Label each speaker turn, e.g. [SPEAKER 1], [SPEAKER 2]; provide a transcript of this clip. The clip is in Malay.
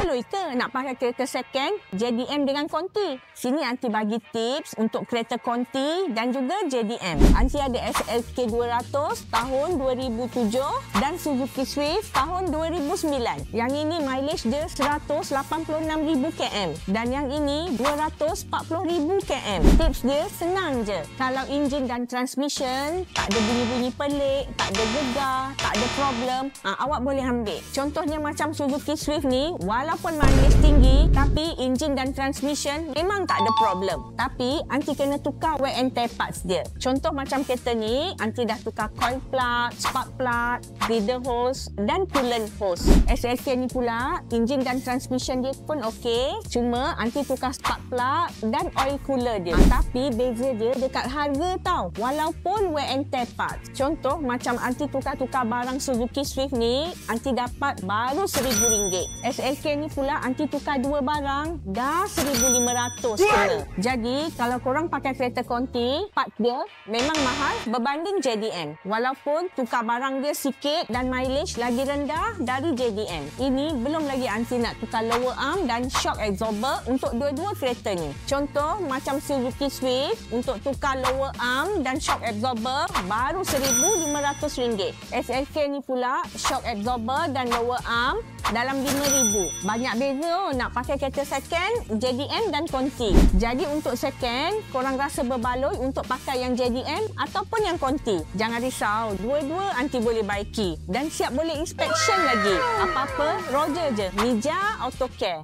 [SPEAKER 1] Berbaloi ke nak pakai kereta second JDM dengan konti? Sini Aunty bagi tips untuk kereta konti dan juga JDM. Aunty ada SLK 200 tahun 2007 dan Suzuki Swift tahun 2009. Yang ini mileage dia 186,000 km dan yang ini 240,000 km. Tips dia senang je. Kalau enjin dan transmission tak ada bunyi-bunyi pelik, tak ada gegar, tak ada problem, awak boleh ambil. Contohnya macam Suzuki Swift ni, walaupun mileage tinggi tapi enjin dan transmission memang tak ada problem. Tapi Aunty kena tukar wear and tear parts dia. Contoh macam kereta ni, Aunty dah tukar coil plug, spark plug, breather hose dan coolant hose. SLK ni pula, enjin dan transmission dia pun okey. Cuma Aunty tukar spark plug dan oil cooler dia. Tapi beza dia dekat harga tau. Walaupun wear and tear parts. Contoh macam Aunty tukar-tukar barang Suzuki Swift ni, Aunty dapat baru RM1,000. SLK ni pula Aunty tukar dua barang dah RM1,500 kena. Jadi kalau korang pakai kereta konti, part dia memang mahal berbanding JDM. Walaupun tukar barang dia sikit dan mileage lagi rendah dari JDM. Ini belum lagi Aunty nak tukar lower arm dan shock absorber untuk dua-dua kereta ni. Contoh macam Suzuki Swift, untuk tukar lower arm dan shock absorber baru RM1,500. SLK ni pula shock absorber dan lower arm dalam RM5,000. Banyak beza nak pakai kereta second, JDM dan konti. Jadi untuk second, korang rasa berbaloi untuk pakai yang JDM ataupun yang konti. Jangan risau, dua-dua Aunty boleh baiki dan siap boleh inspection lagi. Apa-apa, Roger je. Mija Autocare.